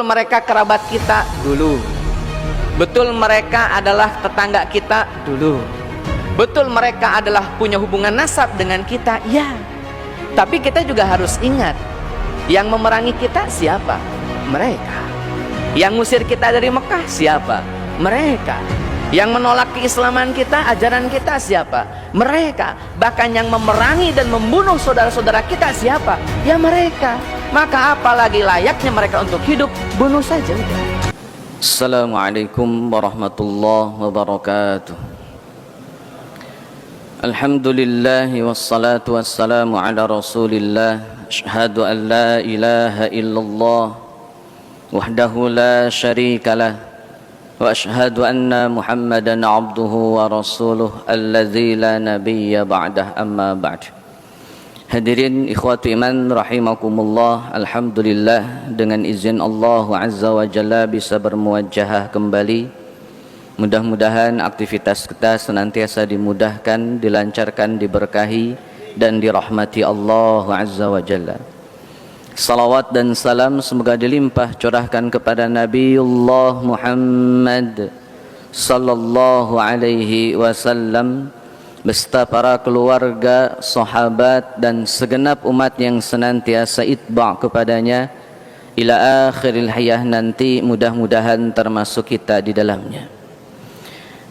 Betul mereka kerabat kita dulu. Betul mereka adalah tetangga kita dulu. Betul mereka adalah punya hubungan nasab dengan kita, ya. Tapi kita juga harus ingat, yang memerangi kita siapa? Mereka. Yang ngusir kita dari Mekah siapa? Mereka. Yang menolak keislaman kita, ajaran kita siapa? Mereka. Bahkan yang memerangi dan membunuh saudara-saudara kita siapa? Ya mereka. Maka apalagi layaknya mereka untuk hidup, bunuh saja. Assalamualaikum warahmatullahi wabarakatuh. Alhamdulillah wassalatu wassalamu ala rasulillah. Asyhadu an la ilaha illallah wahdahu la syarikalah, wa asyhadu anna Muhammadan abduhu wa rasuluh alladzi la nabiyya ba'dah, amma ba'd. Hadirin ikhwati iman rahimakumullah, alhamdulillah dengan izin Allah Azza wa Jalla bisa bermuwajahah kembali. Mudah-mudahan aktivitas kita senantiasa dimudahkan, dilancarkan, diberkahi dan dirahmati Allah Azza wa Jalla. Salawat dan salam semoga dilimpah curahkan kepada Nabiullah Muhammad sallallahu alaihi wasallam beserta para keluarga, sahabat dan segenap umat yang senantiasa itba' kepadanya ila akhiril hayah nanti, mudah-mudahan termasuk kita di dalamnya.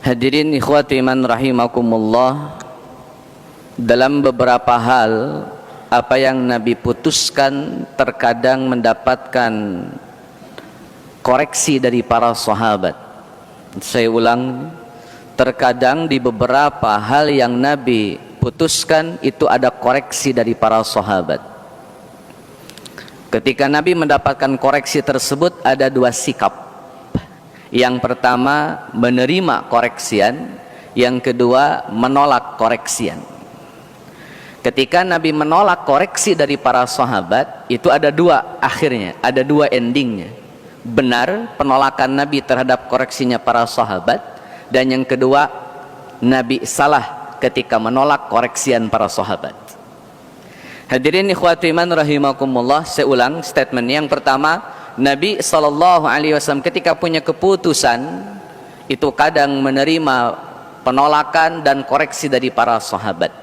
Hadirin ikhwati iman rahimakumullah, dalam beberapa hal apa yang Nabi putuskan terkadang mendapatkan koreksi dari para sahabat. Saya ulang, terkadang di beberapa hal yang Nabi putuskan itu ada koreksi dari para sahabat. Ketika Nabi mendapatkan koreksi tersebut ada dua sikap. Yang pertama menerima koreksian, yang kedua menolak koreksian. Ketika Nabi menolak koreksi dari para sahabat, itu ada dua akhirnya, ada dua endingnya. Benar penolakan Nabi terhadap koreksinya para sahabat, dan yang kedua Nabi salah ketika menolak koreksian para sahabat. Hadirin ikhwati iman rahimakumullah, saya ulang statement yang pertama, Nabi SAW ketika punya keputusan itu kadang menerima penolakan dan koreksi dari para sahabat.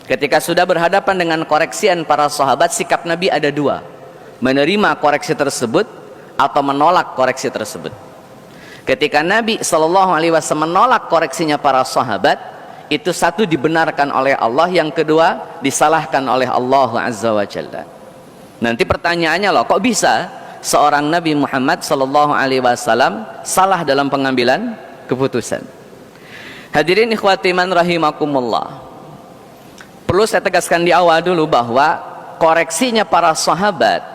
Ketika sudah berhadapan dengan koreksian para sahabat, sikap Nabi ada dua: menerima koreksi tersebut atau menolak koreksi tersebut. Ketika Nabi SAW menolak koreksinya para sahabat, itu satu dibenarkan oleh Allah, yang kedua disalahkan oleh Allah Azza wa Jalla. Nanti pertanyaannya, loh kok bisa seorang Nabi Muhammad SAW salah dalam pengambilan keputusan? Hadirin ikhwati man rahimakumullah, perlu saya tegaskan di awal dulu bahwa koreksinya para sahabat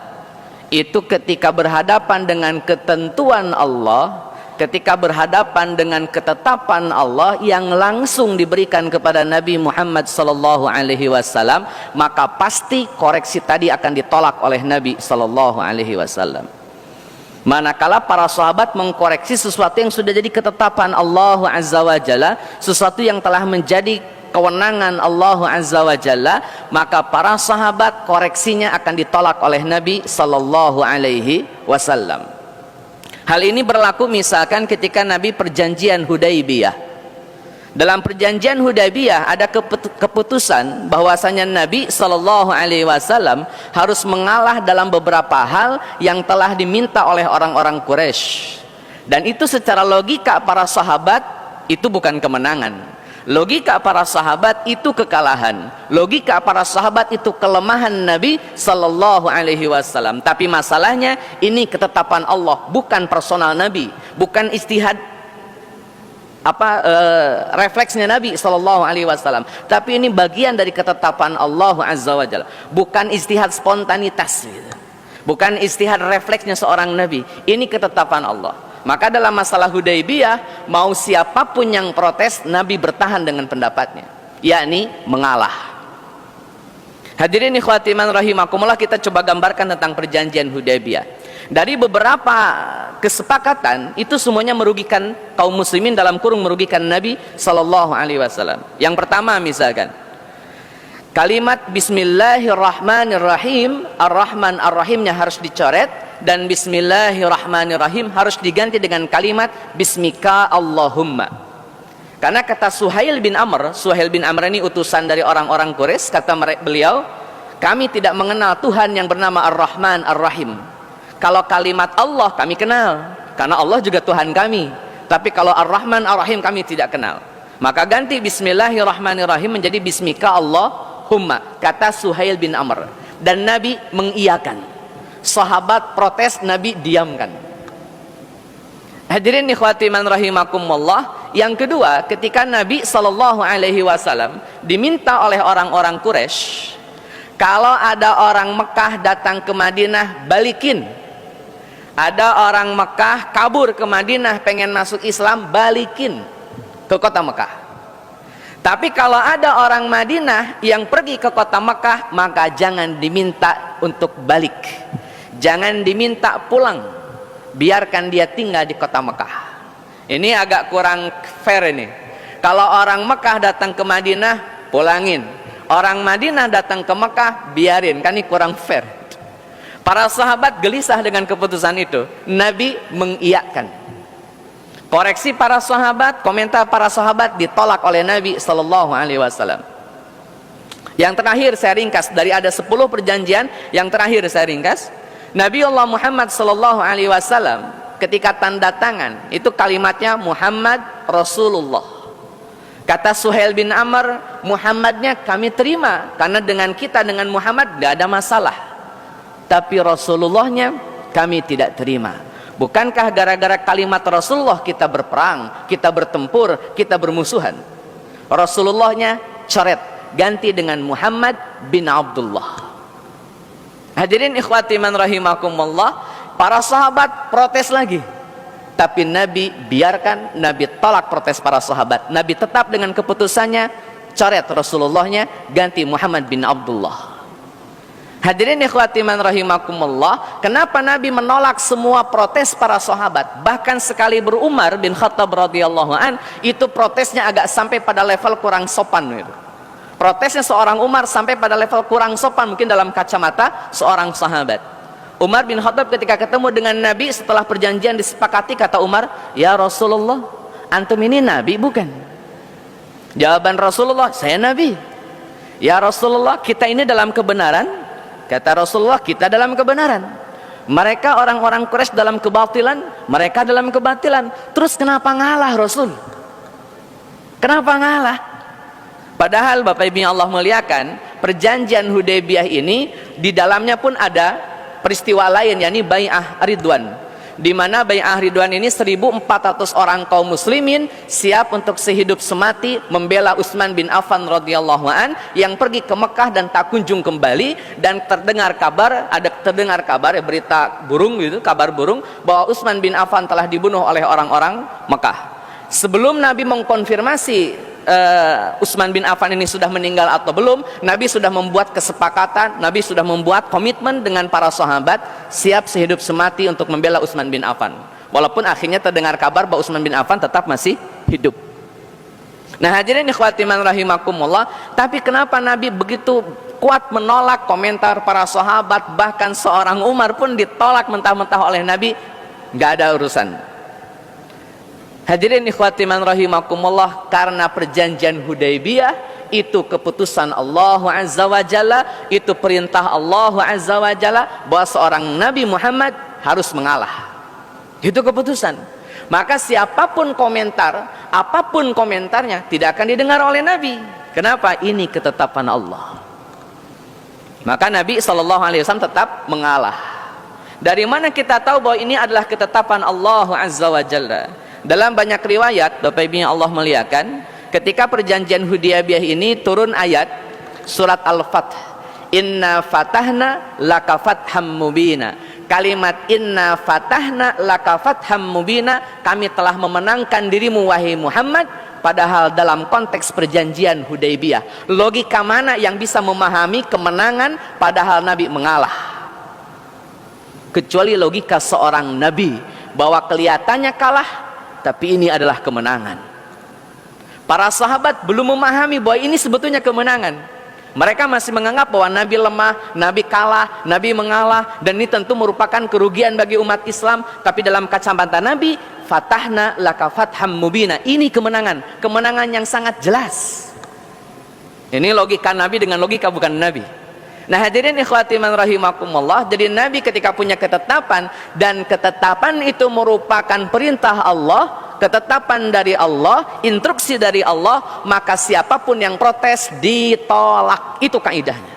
itu ketika berhadapan dengan ketentuan Allah, ketika berhadapan dengan ketetapan Allah yang langsung diberikan kepada Nabi Muhammad SAW, maka pasti koreksi tadi akan ditolak oleh Nabi SAW. Manakala para sahabat mengkoreksi sesuatu yang sudah jadi ketetapan Allah Azza wa Jalla, sesuatu yang telah menjadi kewenangan Allah Azza wa Jalla, maka para sahabat koreksinya akan ditolak oleh Nabi SAW. Hal ini berlaku misalkan ketika Nabi perjanjian Hudaybiyah. Dalam perjanjian Hudaybiyah ada keputusan bahwasanya Nabi SAW harus mengalah dalam beberapa hal yang telah diminta oleh orang-orang Quraisy. Dan itu secara logika para sahabat itu bukan kemenangan. Logika para sahabat itu kekalahan. Logika para sahabat itu kelemahan Nabi SAW. Tapi masalahnya ini ketetapan Allah, bukan personal Nabi, bukan istihad refleksnya Nabi SAW. Tapi ini bagian dari ketetapan Allah Azza wa Jalla, bukan istihad spontanitas, bukan istihad refleksnya seorang Nabi. Ini ketetapan Allah. Maka dalam masalah Hudaybiyah, mau siapapun yang protes, Nabi bertahan dengan pendapatnya, yakni mengalah. Hadirin ikhwati man rahimakumullah, kita coba gambarkan tentang perjanjian Hudaybiyah. Dari beberapa kesepakatan itu semuanya merugikan kaum muslimin, dalam kurung merugikan Nabi SAW. Yang pertama misalkan kalimat Bismillahirrahmanirrahim, Ar-Rahman Ar-Rahimnya harus dicoret, dan bismillahirrahmanirrahim harus diganti dengan kalimat bismika Allahumma. Karena kata Suhail bin Amr ini utusan dari orang-orang Quraisy, kata beliau, kami tidak mengenal Tuhan yang bernama Ar-Rahman Ar-Rahim. Kalau kalimat Allah kami kenal, karena Allah juga Tuhan kami. Tapi kalau Ar-Rahman Ar-Rahim kami tidak kenal. Maka ganti bismillahirrahmanirrahim menjadi bismika Allahumma, kata Suhail bin Amr. Dan Nabi mengiyakan. Sahabat protes, Nabi diamkan. Hadirin ikhwati man rahimakumullah. Yang kedua, ketika Nabi SAW diminta oleh orang-orang Quraisy, kalau ada orang Mekah datang ke Madinah, balikin. Ada orang Mekah kabur ke Madinah pengen masuk Islam, balikin ke kota Mekah. Tapi kalau ada orang Madinah yang pergi ke kota Mekah, maka jangan diminta untuk balik, jangan diminta pulang, biarkan dia tinggal di kota Mekah. Ini agak kurang fair ini. Kalau orang Mekah datang ke Madinah, pulangin. Orang Madinah datang ke Mekah, biarin. Kan ini kurang fair. Para sahabat gelisah dengan keputusan itu. Nabi mengiyakan. Koreksi para sahabat, komentar para sahabat ditolak oleh Nabi SAW. Yang terakhir saya ringkas, dari ada 10 perjanjian, yang terakhir saya ringkas. Nabi Allah Muhammad SAW ketika tanda tangan, itu kalimatnya Muhammad Rasulullah. Kata Suhail bin Amr, Muhammadnya kami terima, karena dengan kita, dengan Muhammad tidak ada masalah. Tapi Rasulullahnya kami tidak terima. Bukankah gara-gara kalimat Rasulullah kita berperang, kita bertempur, kita bermusuhan? Rasulullahnya coret, ganti dengan Muhammad bin Abdullah. Hadirin ikhwati man rahimakumullah. Para sahabat protes lagi, tapi Nabi biarkan, Nabi tolak protes para sahabat. Nabi tetap dengan keputusannya, coret Rasulullahnya, ganti Muhammad bin Abdullah. Hadirin ikhwati man rahimakumullah. Kenapa Nabi menolak semua protes para sahabat? Bahkan sekali Umar bin Khattab radhiyallahu an, itu protesnya agak sampai pada level kurang sopan itu. Protesnya seorang Umar sampai pada level kurang sopan mungkin dalam kacamata seorang sahabat. Umar bin Khattab ketika ketemu dengan Nabi setelah perjanjian disepakati, kata Umar, ya Rasulullah, antum ini Nabi bukan? Jawaban Rasulullah, saya Nabi. Ya Rasulullah, kita ini dalam kebenaran? Kata Rasulullah, kita dalam kebenaran. Mereka orang-orang Quraisy dalam kebatilan, mereka dalam kebatilan. Terus kenapa ngalah Rasul? Kenapa ngalah? Padahal Bapak Ibu yang Allah muliakan, perjanjian Hudaybiyah ini di dalamnya pun ada peristiwa lain, yakni Bai'ah Ridwan, di mana Bai'ah Ridwan ini 1.400 orang kaum muslimin siap untuk sehidup semati membela Utsman bin Affan radhiyallahu an yang pergi ke Mekah dan tak kunjung kembali. Dan terdengar kabar berita burung gitu, kabar burung bahwa Utsman bin Affan telah dibunuh oleh orang-orang Mekah. Sebelum Nabi mengkonfirmasi Utsman bin Affan ini sudah meninggal atau belum, Nabi sudah membuat kesepakatan, Nabi sudah membuat komitmen dengan para sahabat siap sehidup semati untuk membela Utsman bin Affan. Walaupun akhirnya terdengar kabar bahwa Utsman bin Affan tetap masih hidup. Nah hadirin ikhwati man rahimakumullah, tapi kenapa Nabi begitu kuat menolak komentar para sahabat? Bahkan seorang Umar pun ditolak mentah-mentah oleh Nabi, nggak ada urusan. Hadirin ikhwati man rahimakumullah, karena perjanjian Hudaybiyah itu keputusan Allah Azza wa Jalla, itu perintah Allah Azza wa Jalla bahwa seorang Nabi Muhammad harus mengalah. Itu keputusan. Maka siapapun komentar, apapun komentarnya tidak akan didengar oleh Nabi. Kenapa? Ini ketetapan Allah. Maka Nabi SAW tetap mengalah. Dari mana kita tahu bahwa ini adalah ketetapan Allah Azza wa Jalla? Dalam banyak riwayat, Bapak Ibu yang Allah muliakan, ketika perjanjian Hudaybiyah ini turun ayat surat Al-Fath, Inna fatahna laka fatham mubina. Kalimat Inna fatahna laka fatham mubina, kami telah memenangkan dirimu wahai Muhammad. Padahal dalam konteks perjanjian Hudaybiyah, logika mana yang bisa memahami kemenangan padahal Nabi mengalah? Kecuali logika seorang Nabi, bahwa kelihatannya kalah tapi ini adalah kemenangan. Para sahabat belum memahami bahwa ini sebetulnya kemenangan. Mereka masih menganggap bahwa Nabi lemah, Nabi kalah, Nabi mengalah, dan ini tentu merupakan kerugian bagi umat Islam. Tapi dalam kacamata Nabi, fatahna laka fatham mubina, ini kemenangan, kemenangan yang sangat jelas. Ini logika Nabi dengan logika bukan Nabi. Nah hadirin ikhwati man rahimakumullah, jadi Nabi ketika punya ketetapan, dan ketetapan itu merupakan perintah Allah, ketetapan dari Allah, instruksi dari Allah, maka siapapun yang protes ditolak. Itu kaidahnya.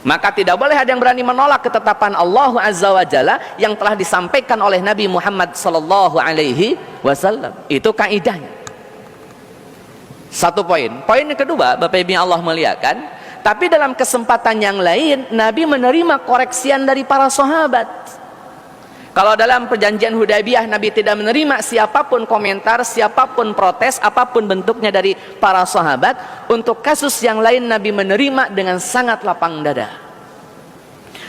Maka tidak boleh ada yang berani menolak ketetapan Allah Azza wa Jalla yang telah disampaikan oleh Nabi Muhammad sallallahu alaihi wasallam. Itu kaidahnya. Satu poin. Poin yang kedua, Bapak Ibu yang Allah muliakan, tapi dalam kesempatan yang lain Nabi menerima koreksian dari para sahabat. Kalau dalam perjanjian Hudaybiyah Nabi tidak menerima siapapun komentar, siapapun protes, apapun bentuknya dari para sahabat. Untuk kasus yang lain Nabi menerima dengan sangat lapang dada.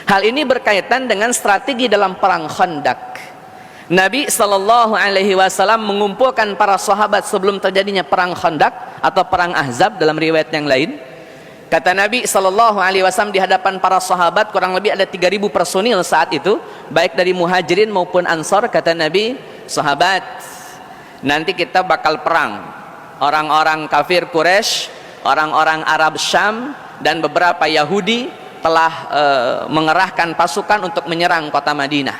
Hal ini berkaitan dengan strategi dalam perang Khandaq. Nabi SAW mengumpulkan para sahabat sebelum terjadinya perang Khandaq atau perang Ahzab dalam riwayat yang lain. Kata Nabi SAW di hadapan para sahabat, kurang lebih ada 3.000 personil saat itu, baik dari muhajirin maupun ansor. Kata Nabi, sahabat, nanti kita bakal perang. Orang-orang kafir Quraisy, orang-orang Arab Syam, dan beberapa Yahudi telah mengerahkan pasukan untuk menyerang kota Madinah.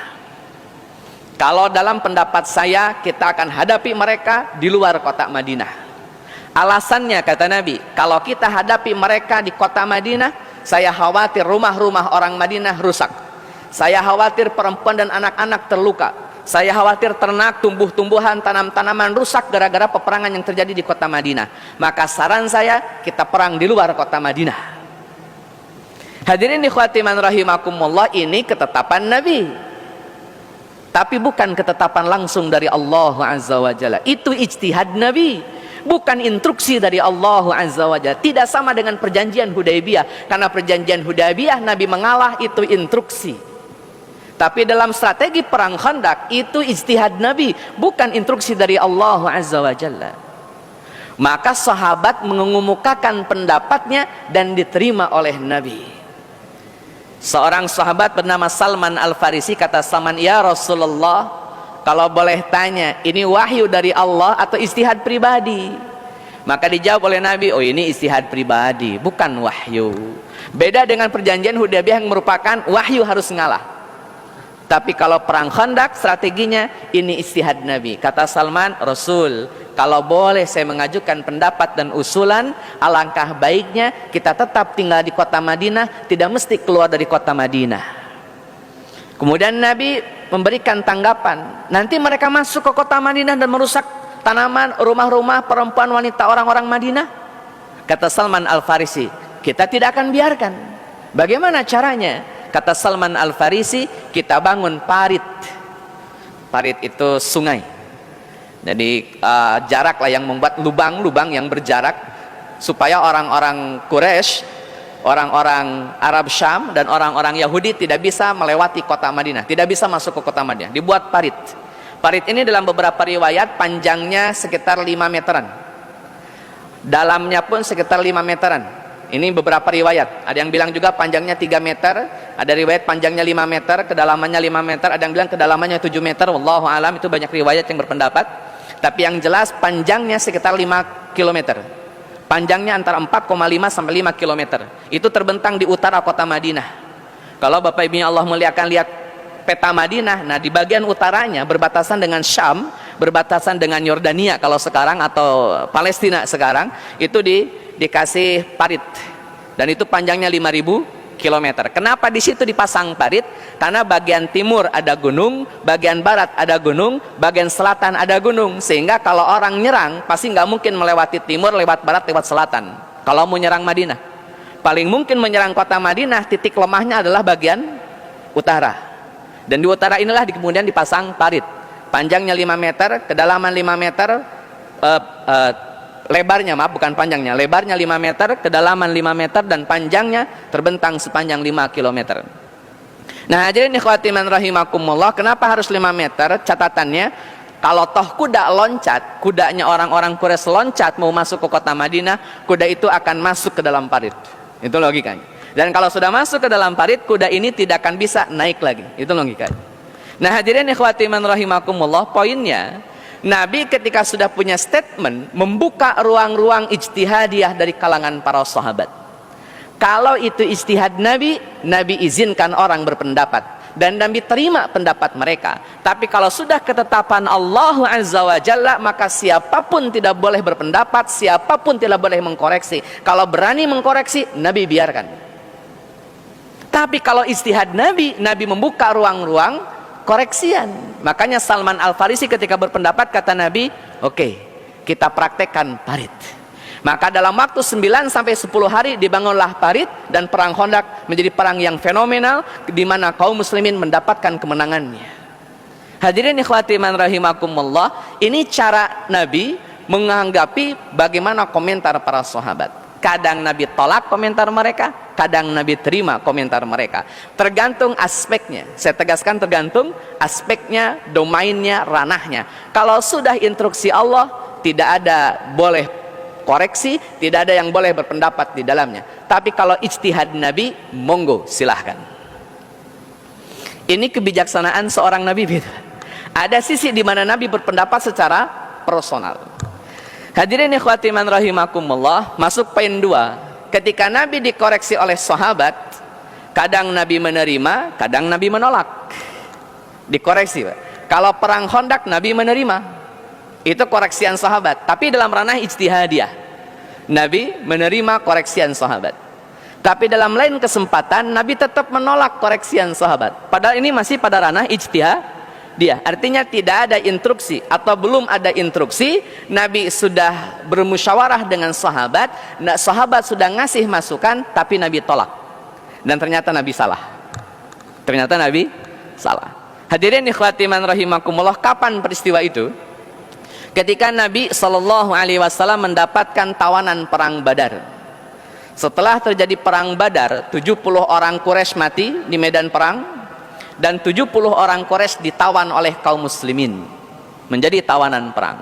Kalau dalam pendapat saya, kita akan hadapi mereka di luar kota Madinah. Alasannya kata Nabi, kalau kita hadapi mereka di kota Madinah, saya khawatir rumah-rumah orang Madinah rusak. Saya khawatir perempuan dan anak-anak terluka. Saya khawatir ternak, tumbuh-tumbuhan, tanam-tanaman rusak gara-gara peperangan yang terjadi di kota Madinah. Maka saran saya, kita perang di luar kota Madinah. Hadirin ikhwati man rahimakumullah, ini ketetapan Nabi. Tapi bukan ketetapan langsung dari Allah Azza wa Jalla. Itu ijtihad Nabi, bukan instruksi dari Allah Azza wa Jalla. Tidak sama dengan perjanjian Hudaybiyah. Karena perjanjian Hudaybiyah Nabi mengalah, itu instruksi. Tapi dalam strategi perang Khandaq itu ijtihad Nabi, bukan instruksi dari Allah Azza wa Jalla. Maka sahabat mengemukakan pendapatnya dan diterima oleh Nabi. Seorang sahabat bernama Salman Al-Farisi kata Salman, ya Rasulullah, kalau boleh tanya, ini wahyu dari Allah atau ijtihad pribadi? Maka dijawab oleh Nabi, oh ini ijtihad pribadi, bukan wahyu. Beda dengan perjanjian Hudaybiyah yang merupakan wahyu harus ngalah. Tapi kalau perang Khandaq strateginya ini ijtihad Nabi. Kata Salman, Rasul, kalau boleh saya mengajukan pendapat dan usulan, alangkah baiknya kita tetap tinggal di kota Madinah, tidak mesti keluar dari kota Madinah. Kemudian Nabi memberikan tanggapan, nanti mereka masuk ke kota Madinah dan merusak tanaman, rumah-rumah, perempuan, wanita, orang-orang Madinah. Kata Salman Al-Farisi, kita tidak akan biarkan. Bagaimana caranya? Kata Salman Al-Farisi, kita bangun parit. Parit itu sungai. Jadi jarak lah yang membuat lubang-lubang yang berjarak, supaya orang-orang Quraisy, orang-orang Arab Syam, dan orang-orang Yahudi tidak bisa melewati kota Madinah, tidak bisa masuk ke kota Madinah. Dibuat parit. Parit ini dalam beberapa riwayat panjangnya sekitar 5 meteran, dalamnya pun sekitar 5 meteran. Ini beberapa riwayat, ada yang bilang juga panjangnya 3 meter, ada riwayat panjangnya 5 meter, kedalamannya 5 meter, ada yang bilang kedalamannya 7 meter, wallahu alam, itu banyak riwayat yang berpendapat. Tapi yang jelas panjangnya sekitar 5 km. Panjangnya antara 4,5 sampai 5 km. Itu terbentang di utara kota Madinah. Kalau Bapak Ibu Allah muliakan lihat peta Madinah, nah di bagian utaranya berbatasan dengan Syam, berbatasan dengan Yordania kalau sekarang, atau Palestina sekarang, itu dikasih parit, dan itu panjangnya 5.000 km. Kenapa di situ dipasang parit? Karena bagian timur ada gunung, bagian barat ada gunung, bagian selatan ada gunung, sehingga kalau orang nyerang pasti nggak mungkin melewati timur, lewat barat, lewat selatan. Kalau mau nyerang Madinah, paling mungkin menyerang kota Madinah, titik lemahnya adalah bagian utara, dan di utara inilah kemudian dipasang parit. Panjangnya 5 meter, kedalaman 5 meter, lebarnya, maaf bukan panjangnya, lebarnya 5 meter, kedalaman 5 meter, dan panjangnya terbentang sepanjang 5 km. Nah hadirin ikhwati man rahimakumullah, kenapa harus 5 meter? Catatannya, Kalau toh kuda loncat, kudanya orang-orang Quraisy loncat mau masuk ke kota Madinah, kuda itu akan masuk ke dalam parit. Itu logikanya. Dan kalau sudah masuk ke dalam parit, kuda ini tidak akan bisa naik lagi. Itu logikanya. Nah, hadirin ikhwati man rahimakumullah, poinnya Nabi ketika sudah punya statement membuka ruang-ruang ijtihadiyah dari kalangan para sahabat. Kalau itu ijtihad Nabi, Nabi izinkan orang berpendapat dan Nabi terima pendapat mereka. Tapi kalau sudah ketetapan Allah Azza wa Jalla, maka siapapun tidak boleh berpendapat, siapapun tidak boleh mengkoreksi. Kalau berani mengkoreksi, Nabi biarkan. Tapi kalau ijtihad Nabi, Nabi membuka ruang-ruang koreksian. Makanya Salman Al-Farisi ketika berpendapat kata Nabi, oke, kita praktekkan parit. Maka dalam waktu 9 sampai 10 hari dibangunlah parit, dan perang Khandaq menjadi perang yang fenomenal di mana kaum muslimin mendapatkan kemenangannya. Hadirin ikhwati man rahimakumullah, ini cara Nabi menganggapi bagaimana komentar para sahabat. Kadang Nabi tolak komentar mereka, kadang Nabi terima komentar mereka. Tergantung aspeknya. Saya tegaskan tergantung aspeknya, domainnya, ranahnya. Kalau sudah instruksi Allah, tidak ada boleh koreksi, tidak ada yang boleh berpendapat di dalamnya. Tapi kalau ijtihad Nabi, monggo silahkan. Ini kebijaksanaan seorang Nabi beda. Ada sisi di mana Nabi berpendapat secara personal. Hadirin ikhwati man rahimakumullah, masuk poin 2. Ketika Nabi dikoreksi oleh sahabat, kadang Nabi menerima, kadang Nabi menolak. Dikoreksi, Pak. Kalau perang Khandaq Nabi menerima. Itu koreksian sahabat, tapi dalam ranah ijtihadiyah. Nabi menerima koreksian sahabat. Tapi dalam lain kesempatan Nabi tetap menolak koreksian sahabat. Padahal ini masih pada ranah ijtihadiyah. Artinya tidak ada instruksi atau belum ada instruksi, Nabi sudah bermusyawarah dengan sahabat, sahabat sudah ngasih masukan, tapi Nabi tolak. Dan ternyata Nabi salah. Ternyata Nabi salah. Hadirin ikhwati man rahimakumullah, kapan peristiwa itu? Ketika Nabi SAW mendapatkan tawanan perang Badar. Setelah terjadi perang Badar, 70 orang Quraisy mati di medan perang, dan 70 orang Quraisy ditawan oleh kaum muslimin menjadi tawanan perang.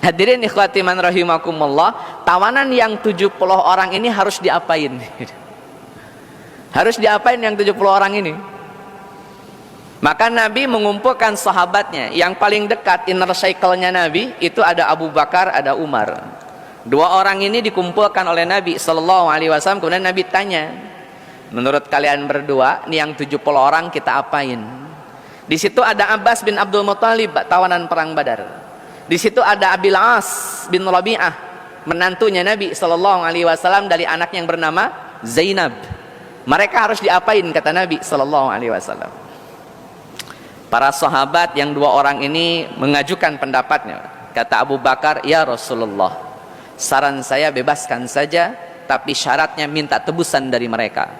Hadirin ikhwati man rahimakumullah, tawanan yang 70 orang ini harus diapain? Harus diapain yang 70 orang ini? Maka Nabi mengumpulkan sahabatnya yang paling dekat, inner circle-nya Nabi itu ada Abu Bakar, ada Umar. Dua orang ini dikumpulkan oleh Nabi SAW. Kemudian Nabi tanya, menurut kalian berdua, nih yang 70 orang kita apain? Di situ ada Abbas bin Abdul Muthalib, tawanan perang Badar. Di situ ada Abil As bin Rabi'ah, menantunya Nabi SAW dari anak yang bernama Zainab. Mereka harus diapain kata Nabi SAW. Para sahabat yang dua orang ini mengajukan pendapatnya. Kata Abu Bakar, ya Rasulullah, saran saya bebaskan saja, tapi syaratnya minta tebusan dari mereka.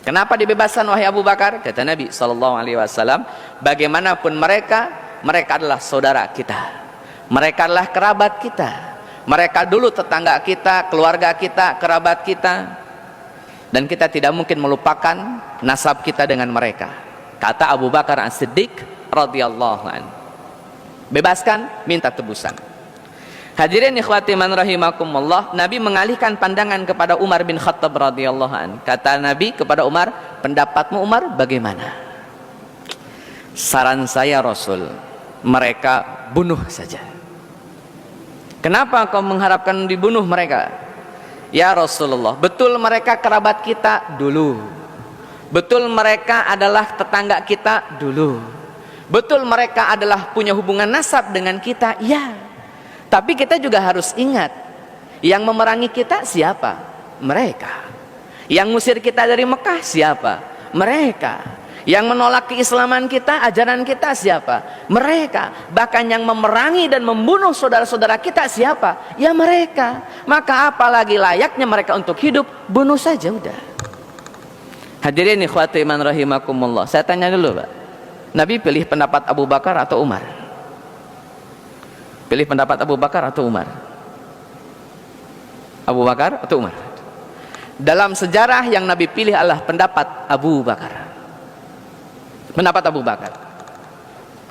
Kenapa dibebaskan wahai Abu Bakar? Kata Nabi SAW, bagaimanapun mereka adalah saudara kita, mereka adalah kerabat kita, mereka dulu tetangga kita, keluarga kita, kerabat kita, dan kita tidak mungkin melupakan nasab kita dengan mereka. Kata Abu Bakar As-Siddiq radhiyallahu anhu, bebaskan, minta tebusan. Hadirin ikhwati man rahimakumullah, Nabi mengalihkan pandangan kepada Umar bin Khattab radhiyallahu anhu. Kata Nabi kepada Umar, pendapatmu Umar bagaimana? Saran saya Rasul, mereka bunuh saja. Kenapa kau mengharapkan dibunuh mereka? Ya Rasulullah, betul mereka kerabat kita dulu, betul mereka adalah tetangga kita dulu, betul mereka adalah punya hubungan nasab dengan kita, ya. Tapi kita juga harus ingat, yang memerangi kita siapa? Mereka. Yang ngusir kita dari Mekah siapa? Mereka. Yang menolak keislaman kita, ajaran kita siapa? Mereka. Bahkan yang memerangi dan membunuh saudara-saudara kita siapa? Ya mereka. Maka apalagi layaknya mereka untuk hidup, bunuh saja udah. Hadirin ikhwati man rahimakumullah, saya tanya dulu Pak, Nabi pilih pendapat Abu Bakar atau Umar? Pilih pendapat Abu Bakar atau Umar? Abu Bakar atau Umar? Dalam sejarah yang Nabi pilih adalah pendapat Abu Bakar. Pendapat Abu Bakar.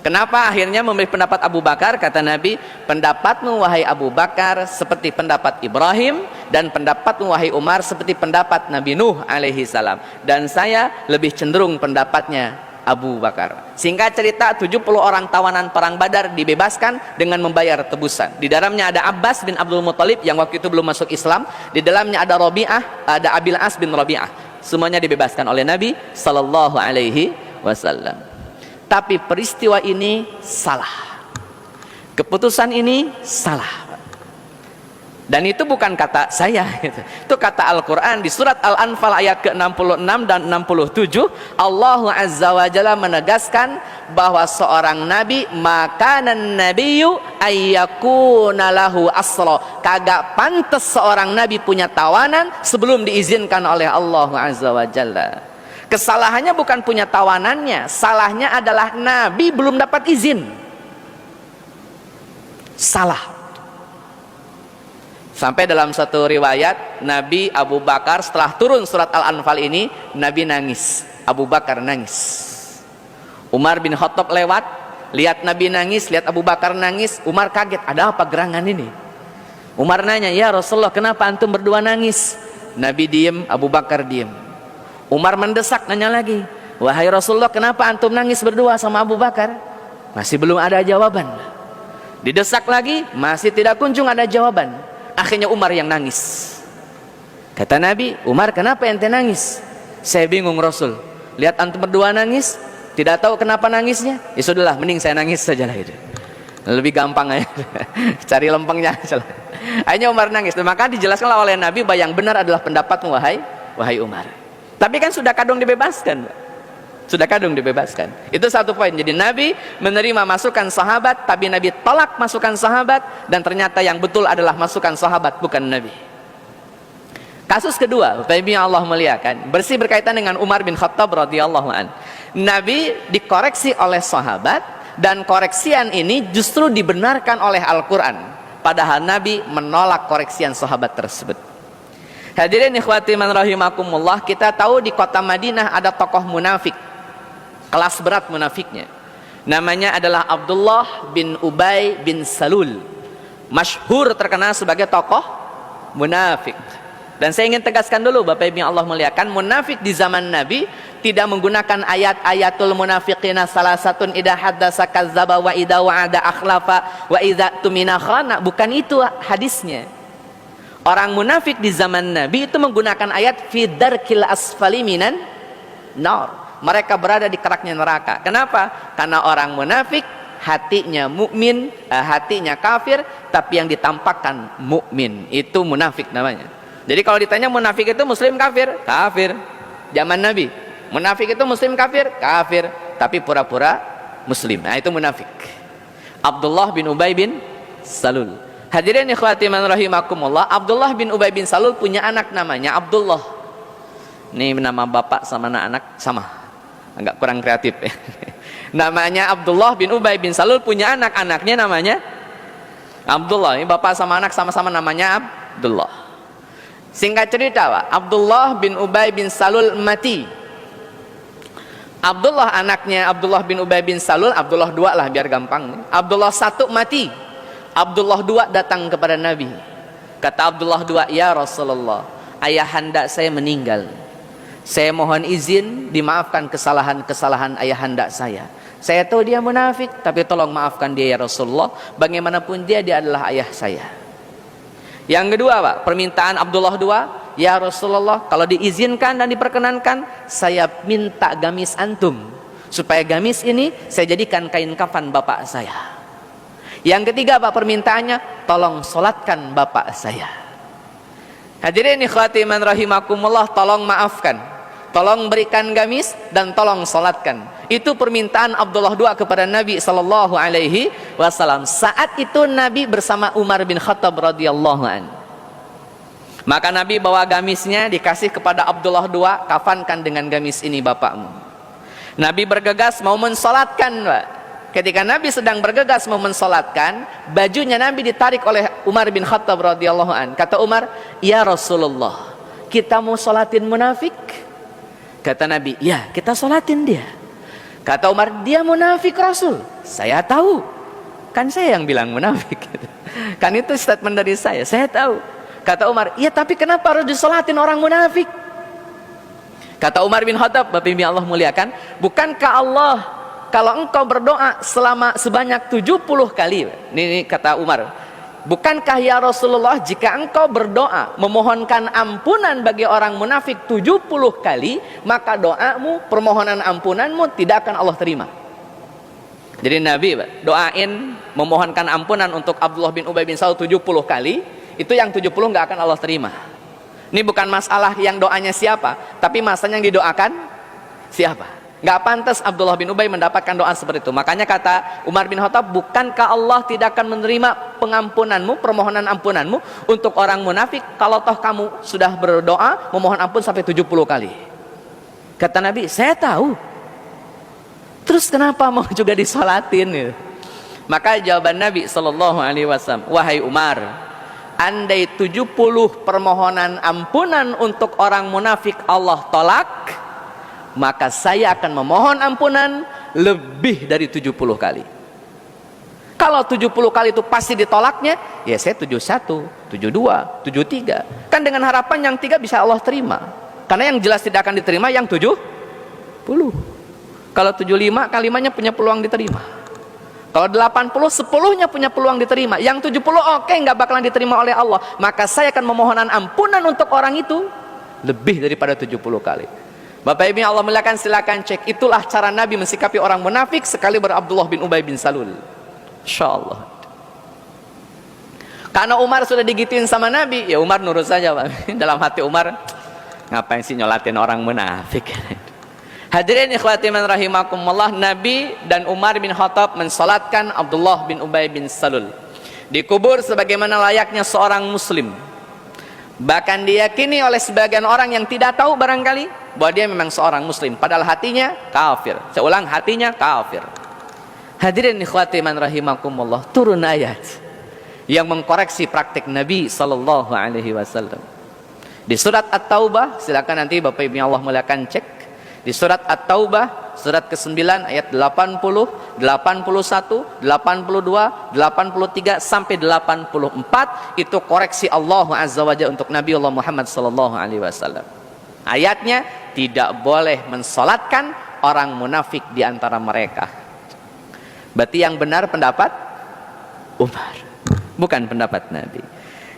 Kenapa akhirnya memilih pendapat Abu Bakar? Kata Nabi, pendapatmu wahai Abu Bakar seperti pendapat Ibrahim, dan pendapatmu wahai Umar seperti pendapat Nabi Nuh alaihi salam, dan saya lebih cenderung pendapatnya Abu Bakar. Singkat cerita, 70 orang tawanan perang Badar dibebaskan dengan membayar tebusan. Di dalamnya ada Abbas bin Abdul Muthalib yang waktu itu belum masuk Islam. Di dalamnya ada Rabi'ah, ada Abil As bin Rabi'ah. Semuanya dibebaskan oleh Nabi sallallahu alaihi wasallam. Tapi peristiwa ini salah. Keputusan ini salah. Dan itu bukan kata saya, itu kata Al-Quran di surat Al-Anfal ayat ke-66 dan 67. Allah Azza wa Jalla menegaskan bahwa seorang nabi, makanan nabiyyu ayyakuna lahu asra, kagak pantas seorang nabi punya tawanan sebelum diizinkan oleh Allah Azza wa Jalla. Kesalahannya bukan punya tawanannya, salahnya adalah nabi belum dapat izin. Salah. Sampai dalam satu riwayat, Nabi Abu Bakar setelah turun surat Al-Anfal ini, Nabi nangis, Abu Bakar nangis. Umar bin Khattab lewat, lihat Nabi nangis, lihat Abu Bakar nangis. Umar kaget, ada apa gerangan ini? Umar nanya, ya Rasulullah, kenapa antum berdua nangis? Nabi diem, Abu Bakar diem. Umar mendesak, nanya lagi, wahai Rasulullah, kenapa antum nangis berdua sama Abu Bakar? Masih belum ada jawaban. Didesak lagi, masih tidak kunjung ada jawaban. Akhirnya Umar yang nangis. Kata Nabi, Umar, kenapa ente nangis? Saya bingung Rasul, lihat antum berdua nangis, tidak tahu kenapa nangisnya. Ya sudahlah, mending saya nangis saja lah itu. Lebih gampang aja. Cari lempengnya aja lah. Akhirnya Umar nangis. Maka dijelaskan oleh Nabi bahwa yang benar adalah pendapatmu wahai Umar. Tapi kan sudah kadung dibebaskan, sudah kadung dibebaskan. Itu satu poin. Jadi Nabi menerima masukan sahabat, tapi Nabi tolak masukan sahabat, dan ternyata yang betul adalah masukan sahabat, bukan Nabi. Kasus kedua, Bapak Ibu yang Allah muliakan, bersih berkaitan dengan Umar bin Khattab radhiyallahu an. Nabi dikoreksi oleh sahabat, dan koreksian ini justru dibenarkan oleh Al-Quran, padahal Nabi menolak koreksian sahabat tersebut. Hadirin ikhwati man rahimakumullah, kita tahu di kota Madinah ada tokoh munafik, kelas berat munafiknya. Namanya adalah Abdullah bin Ubay bin Salul, masyhur terkenal sebagai tokoh munafik. Dan saya ingin tegaskan dulu Bapak Ibu yang Allah muliakan, munafik di zaman Nabi tidak menggunakan ayat-ayatul munafiqina salasatun idza haddasa kadzdzaba wa idza wa'ada akhlafa wa idza tumina khana, bukan itu hadisnya. Orang munafik di zaman Nabi itu menggunakan ayat fi darkil asfali minan nar. Mereka berada di keraknya neraka. Kenapa? Karena orang munafik hatinya mukmin, hatinya kafir, tapi yang ditampakkan mukmin. Itu munafik namanya. Jadi kalau ditanya munafik itu muslim kafir? Kafir. Zaman Nabi. Munafik itu muslim kafir? Kafir. Tapi pura-pura muslim. Nah, itu munafik. Abdullah bin Ubay bin Salul. Hadirin ikhwati man rahimakumullah, Abdullah bin Ubay bin Salul punya anak namanya Abdullah. Ini nama bapak sama anak sama, agak kurang kreatif ya. Namanya Abdullah bin Ubay bin Salul punya anak, anaknya namanya Abdullah. Ini bapak sama anak sama-sama namanya Abdullah. Singkat cerita, Pak, Abdullah bin Ubay bin Salul mati. Abdullah anaknya Abdullah bin Ubay bin Salul, Abdullah 2 lah biar gampang. Abdullah 1 mati. Abdullah 2 datang kepada Nabi. Kata Abdullah 2, ya Rasulullah, ayahanda saya meninggal. Saya mohon izin dimaafkan kesalahan-kesalahan ayahanda saya. Saya tahu dia munafik, tapi tolong maafkan dia ya Rasulullah. Bagaimanapun dia adalah ayah saya. Yang kedua, Pak, permintaan Abdullah 2, ya Rasulullah, kalau diizinkan dan diperkenankan, saya minta gamis antum, supaya gamis ini saya jadikan kain kafan bapak saya. Yang ketiga, Pak, permintaannya, tolong solatkan bapak saya. Hadirin ikhwati man rahimakumullah, tolong maafkan, tolong berikan gamis, dan tolong solatkan. Itu permintaan Abdullah 2 kepada Nabi sallallahu alaihi wasallam. Saat itu Nabi bersama Umar bin Khattab radhiyallahu an. Maka Nabi bawa gamisnya, dikasih kepada Abdullah 2, kafankan dengan gamis ini bapakmu. Nabi bergegas mau mensolatkan, Pak. Ketika Nabi sedang bergegas mau mensolatkan, bajunya Nabi ditarik oleh Umar bin Khattab radhiyallahu an. Kata Umar, ya Rasulullah, kita mau solatin munafik? Kata Nabi, ya kita solatin dia. Kata Umar, dia munafik Rasul. Saya tahu, kan saya yang bilang munafik. Kan itu statement dari saya tahu. Kata Umar, iya tapi kenapa harus disolatin orang munafik? Kata Umar bin Khattab, Bapak Ibu Allah muliakan, bukankah Allah kalau engkau berdoa selama sebanyak 70 kali, ini kata Umar, bukankah ya Rasulullah jika engkau berdoa memohonkan ampunan bagi orang munafik 70 kali, maka doamu, permohonan ampunanmu tidak akan Allah terima. Jadi Nabi doain memohonkan ampunan untuk Abdullah bin Ubay bin Salul 70 kali, itu yang 70 nggak akan Allah terima. Ini bukan masalah yang doanya siapa, tapi masalahnya yang didoakan siapa. Nggak pantas Abdullah bin Ubay mendapatkan doa seperti itu. Makanya kata Umar bin Khattab, bukankah Allah tidak akan menerima pengampunanmu, permohonan ampunanmu untuk orang munafik kalau toh kamu sudah berdoa memohon ampun sampai 70 kali. Kata Nabi, saya tahu. Terus kenapa mau juga disolatin? Maka jawaban Nabi SAW, wahai Umar, andai 70 permohonan ampunan untuk orang munafik Allah tolak, maka saya akan memohon ampunan lebih dari 70 kali. Kalau 70 kali itu pasti ditolaknya, ya saya 71, 72, 73. Kan dengan harapan yang 3 bisa Allah terima. Karena yang jelas tidak akan diterima yang 70. Kalau 75 kalimanya punya peluang diterima. Kalau 80 10-nya punya peluang diterima. Yang 70 oke, nggak bakalan diterima oleh Allah. Maka saya akan memohonan ampunan untuk orang itu lebih daripada 70 kali. Bapak Ibu Allah muliakan, silakan cek. Itulah cara Nabi mensikapi orang munafik sekali Abdullah bin Ubay bin Salul. Insyaallah. Karena Umar sudah digituin sama Nabi, ya Umar nurut saja, Pak. Dalam hati Umar, ngapain sih nyolatin orang munafik? Hadirin ikhwati man rahimakumullah, Nabi dan Umar bin Khattab mensalatkan Abdullah bin Ubay bin Salul. Dikubur sebagaimana layaknya seorang muslim. Bahkan diyakini oleh sebagian orang yang tidak tahu barangkali bahwa dia memang seorang muslim, padahal hatinya kafir. Saya ulang, hatinya kafir. Hadirin ikhwati man rahimakumullah, turun ayat yang mengkoreksi praktik Nabi sallallahu alaihi wasallam. Di surat At-Taubah, silakan nanti Bapak Ibu Allah muliakan cek. Di surat At-Taubah, surat ke-9 ayat 80, 81, 82, 83 sampai 84, itu koreksi Allah Azza wa Jalla untuk Nabi Allah Muhammad sallallahu alaihi wasallam. Ayatnya, tidak boleh mensolatkan orang munafik di antara mereka. Berarti yang benar pendapat Umar, bukan pendapat Nabi.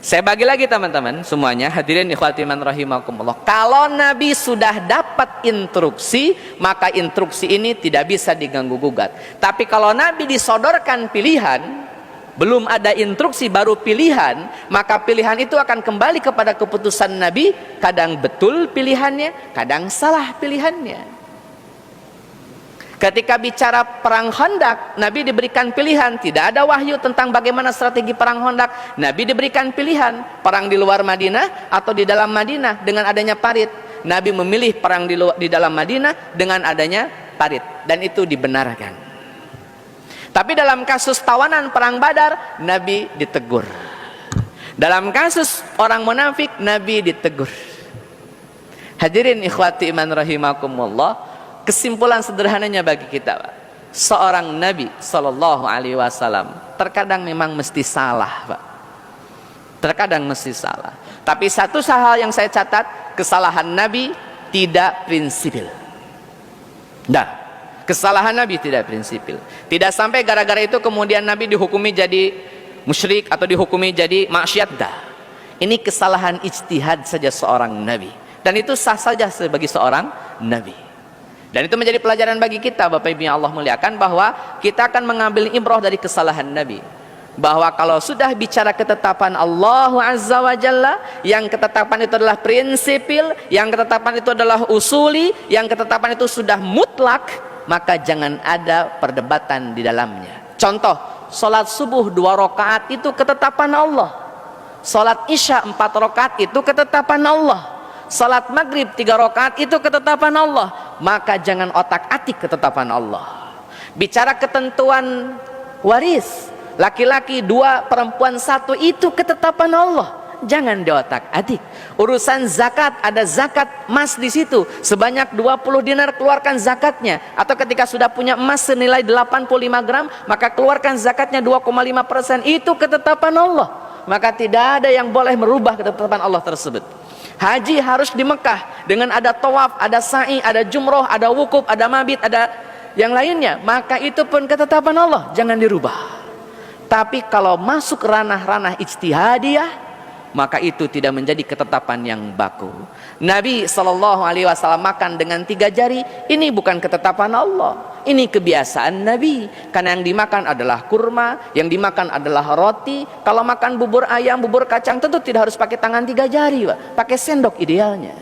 Saya bagi lagi teman-teman semuanya, hadirin ikhwati man rahimakumullah. Kalau Nabi sudah dapat instruksi, maka instruksi ini tidak bisa diganggu gugat. Tapi kalau Nabi disodorkan pilihan, belum ada instruksi baru pilihan, maka pilihan itu akan kembali kepada keputusan Nabi. Kadang betul pilihannya, kadang salah pilihannya. Ketika bicara perang Khandaq, Nabi diberikan pilihan, tidak ada wahyu tentang bagaimana strategi perang Khandaq. Nabi diberikan pilihan, perang di luar Madinah atau di dalam Madinah dengan adanya parit. Nabi memilih perang di dalam Madinah dengan adanya parit, dan itu dibenarkan. Tapi dalam kasus tawanan perang Badar, Nabi ditegur. Dalam kasus orang munafik, Nabi ditegur. Hadirin ikhwati iman rahimakumullah, kesimpulan sederhananya bagi kita, Pak, seorang Nabi Sallallahu Alaihi Wasallam terkadang memang mesti salah, Pak. Terkadang mesti salah. Tapi satu hal yang saya catat, kesalahan Nabi tidak prinsipil. Nah, kesalahan Nabi tidak prinsipil. Tidak sampai gara-gara itu kemudian Nabi dihukumi jadi musyrik atau dihukumi jadi maksiat. Ini kesalahan ijtihad saja seorang Nabi. Dan itu sah saja sebagai seorang Nabi. Dan itu menjadi pelajaran bagi kita, Bapak Ibu yang Allah muliakan, bahwa kita akan mengambil ibrah dari kesalahan Nabi. Bahwa kalau sudah bicara ketetapan Allah Azza wa Jalla, yang ketetapan itu adalah prinsipil, yang ketetapan itu adalah usuli, yang ketetapan itu sudah mutlak, maka jangan ada perdebatan di dalamnya. Contoh, sholat subuh 2 rakaat itu ketetapan Allah. Sholat isya 4 rakaat itu ketetapan Allah. Salat maghrib 3 rakaat itu ketetapan Allah. Maka jangan otak-atik ketetapan Allah. Bicara ketentuan waris, laki-laki 2, perempuan 1, itu ketetapan Allah. jangan diotak-atik. Urusan zakat, ada zakat emas di situ, sebanyak 20 dinar keluarkan zakatnya. Atau ketika sudah punya emas senilai 85 gram, maka keluarkan zakatnya 2,5%. Itu ketetapan Allah, maka tidak ada yang boleh merubah ketetapan Allah tersebut. Haji harus di Mekah dengan ada tawaf, ada sa'i, ada jumroh, ada wukuf, ada mabit, ada yang lainnya, maka itu pun ketetapan Allah, jangan dirubah. Tapi kalau masuk ranah-ranah ijtihadiyah, maka itu tidak menjadi ketetapan yang baku. Nabi SAW makan dengan 3 jari, ini bukan ketetapan Allah, ini kebiasaan Nabi. Karena yang dimakan adalah kurma, yang dimakan adalah roti. Kalau makan bubur ayam, bubur kacang, tentu tidak harus pakai tangan 3 jari, Pak. Pakai sendok idealnya.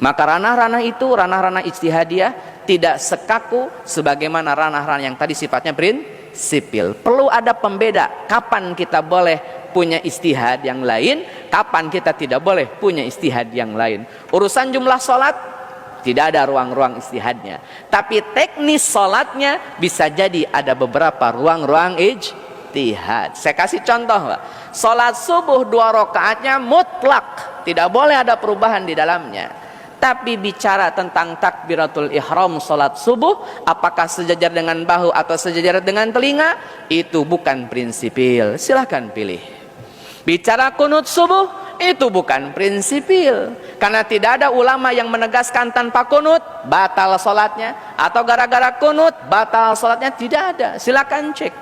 Maka ranah-ranah itu, ranah-ranah ijtihadiyah, tidak sekaku sebagaimana ranah-ranah yang tadi sifatnya prinsipil. Perlu ada pembeda, kapan kita boleh punya ijtihad yang lain, kapan kita tidak boleh punya ijtihad yang lain. Urusan jumlah sholat, tidak ada ruang-ruang ijtihadnya. Tapi teknis sholatnya bisa jadi ada beberapa ruang-ruang ijtihad. Saya kasih contoh, Pak. Sholat subuh 2 rakaatnya mutlak, tidak boleh ada perubahan di dalamnya. Tapi bicara tentang takbiratul ihram salat subuh, apakah sejajar dengan bahu atau sejajar dengan telinga, itu bukan prinsipil, silahkan pilih. Bicara kunut subuh, itu bukan prinsipil, karena tidak ada ulama yang menegaskan tanpa kunut batal salatnya, atau gara-gara kunut batal salatnya, tidak ada. Silakan cek.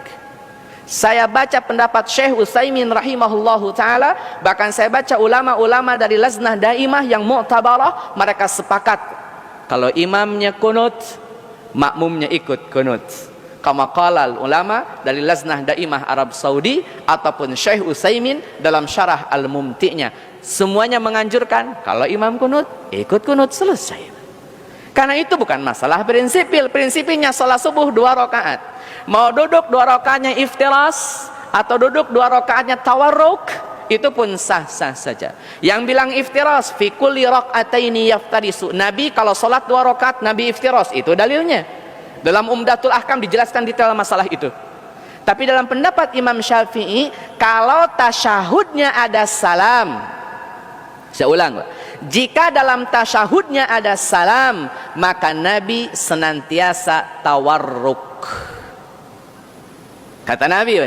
Saya baca pendapat Syekh Utsaimin rahimahullahu ta'ala, bahkan saya baca ulama-ulama dari Lajnah Daimah yang mu'tabarah, mereka sepakat kalau imamnya kunut, makmumnya ikut kunut. Kama qala ulama dari Lajnah Daimah Arab Saudi ataupun Syekh Utsaimin dalam syarah Al-Mumti'nya, semuanya menganjurkan kalau imam kunut, ikut kunut, selesai. Karena itu bukan masalah prinsipil. Prinsipnya salat subuh 2 rakaat. Mau duduk 2 rakaatnya iftiras atau duduk 2 rakaatnya tawarruk, itu pun sah-sah saja. Yang bilang iftiras, fi kulli raka'ataini yaftarisu. Nabi kalau salat 2 rakaat Nabi iftiras, itu dalilnya. Dalam Umdatul Ahkam dijelaskan detail masalah itu. Tapi dalam pendapat Imam Syafi'i, kalau tasyahudnya ada salam, saya ulang, jika dalam tasyahudnya ada salam, maka Nabi senantiasa tawarruk. Kata Nabi,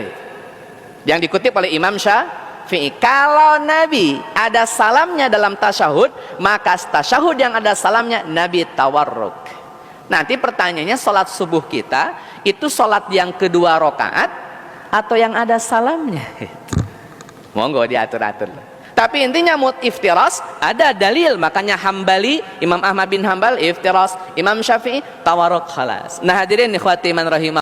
yang dikutip oleh Imam Syafi'i, kalau Nabi ada salamnya dalam tasyahud, maka tasyahud yang ada salamnya Nabi tawarruk. Nanti pertanyaannya, sholat subuh kita itu sholat yang kedua rakaat atau yang ada salamnya? Monggo diatur-atur. Tapi intinya iftiras ada dalil, makanya Hambali, Imam Ahmad bin Hambal iftiras, Imam Syafi'i tawarruk, khalas. Nah hadirin ikhwati man rahimah